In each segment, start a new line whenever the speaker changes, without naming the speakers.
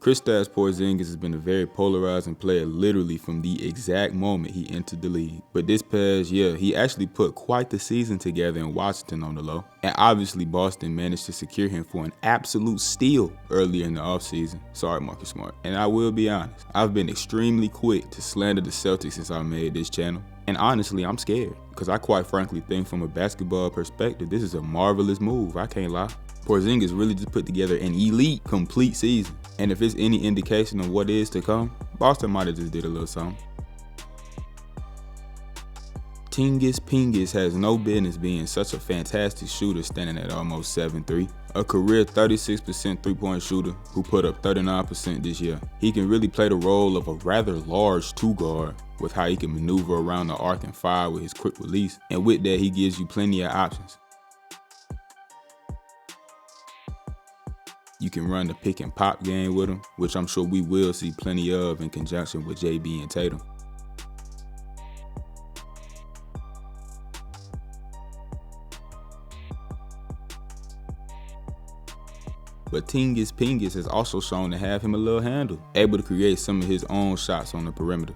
Kristaps Porzingis has been a very polarizing player literally from the exact moment he entered the league. But this past year, he actually put quite the season together in Washington on the low. And obviously Boston managed to secure him for an absolute steal earlier in the offseason. Sorry, Marcus Smart. And I will be honest, I've been extremely quick to slander the Celtics since I made this channel. And honestly, I'm scared, because I quite frankly think from a basketball perspective, this is a marvelous move, I can't lie. Porzingis really just put together an elite, complete season. And if it's any indication of what is to come, Boston might have just did a little something. Porzingis has no business being such a fantastic shooter standing at almost 7'3". A career 36% three-point shooter who put up 39% this year. He can really play the role of a rather large two-guard with how he can maneuver around the arc and fire with his quick release. And with that, he gives you plenty of options. You can run the pick and pop game with him, which I'm sure we will see plenty of in conjunction with JB and Tatum. But Porzingis has also shown to have him a little handle, able to create some of his own shots on the perimeter.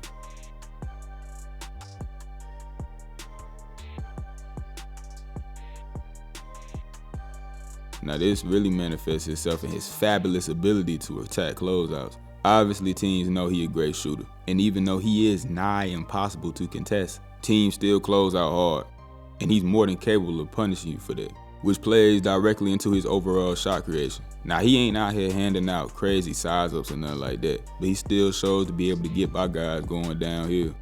Now this really manifests itself in his fabulous ability to attack closeouts. Obviously teams know he a great shooter, and even though he is nigh impossible to contest, teams still close out hard, and he's more than capable of punishing you for that, which plays directly into his overall shot creation. Now he ain't out here handing out crazy size ups or nothing like that, but he still shows to be able to get by guys going downhill.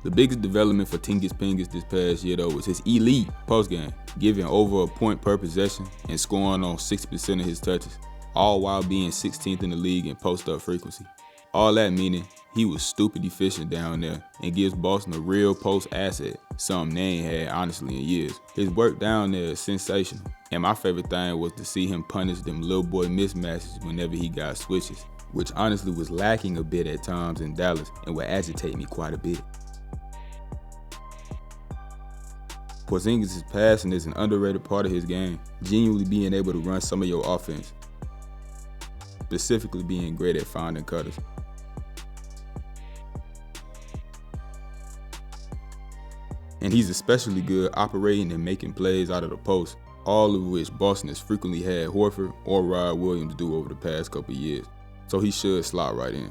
The biggest development for Porzingis this past year though was his elite postgame, giving over a point per possession and scoring on 60% of his touches, all while being 16th in the league in post-up frequency. All that meaning he was stupid efficient down there and gives Boston a real post asset, something they ain't had honestly in years. His work down there is sensational, and my favorite thing was to see him punish them little boy mismatches whenever he got switches, which honestly was lacking a bit at times in Dallas and would agitate me quite a bit. Porzingis' passing is an underrated part of his game, genuinely being able to run some of your offense, specifically being great at finding cutters. And he's especially good operating and making plays out of the post, all of which Boston has frequently had Horford or Rod Williams do over the past couple years, so he should slot right in.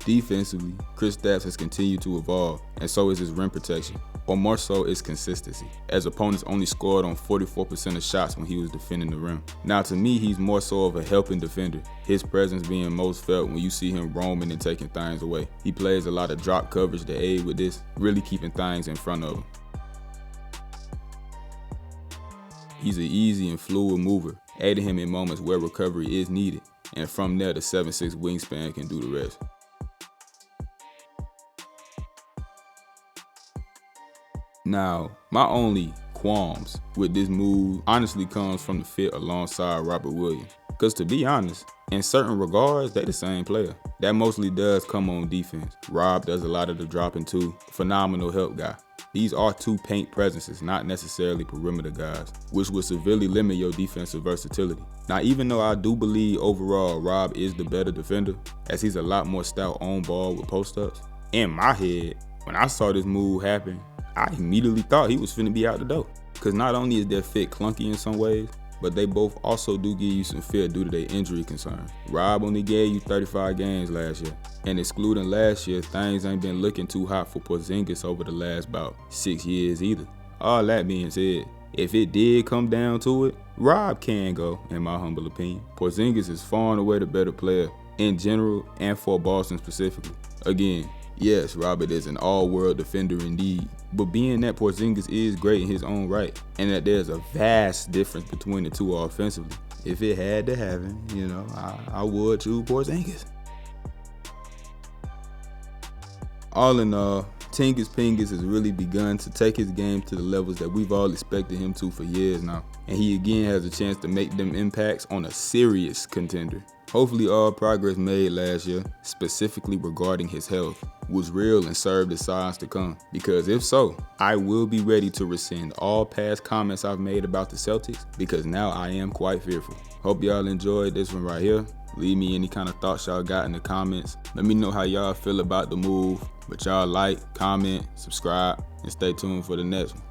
Defensively, Kristaps has continued to evolve, and so is his rim protection, or more so its consistency, as opponents only scored on 44% of shots when he was defending the rim. Now to me, he's more so of a helping defender, his presence being most felt when you see him roaming and taking things away. He plays a lot of drop coverage to aid with this, really keeping things in front of him. He's an easy and fluid mover, aiding him in moments where recovery is needed, and from there the 7'6" wingspan can do the rest. Now, my only qualms with this move honestly comes from the fit alongside Robert Williams. Because to be honest, in certain regards, they the same player. That mostly does come on defense. Rob does a lot of the dropping too. Phenomenal help guy. These are two paint presences, not necessarily perimeter guys, which would severely limit your defensive versatility. Now, even though I do believe overall Rob is the better defender, as he's a lot more stout on ball with post-ups, in my head, when I saw this move happen, I immediately thought he was finna be out the door. Cause not only is their fit clunky in some ways, but they both also do give you some fear due to their injury concerns. Rob only gave you 35 games last year, and excluding last year, things ain't been looking too hot for Porzingis over the last about 6 years either. All that being said, if it did come down to it, Rob can go, in my humble opinion. Porzingis is far and away the better player in general and for Boston specifically. Again, yes, Robert is an all-world defender indeed, but being that Porzingis is great in his own right, and that there's a vast difference between the two offensively, if it had to happen, you know, I would choose Porzingis. All in all, Porzingis has really begun to take his game to the levels that we've all expected him to for years now, and he again has a chance to make them impacts on a serious contender. Hopefully all progress made last year, specifically regarding his health, was real and served as signs to come. Because if so, I will be ready to rescind all past comments I've made about the Celtics, because now I am quite fearful. Hope y'all enjoyed this one right here. Leave me any kind of thoughts y'all got in the comments. Let me know how y'all feel about the move. But y'all like, comment, subscribe, and stay tuned for the next one.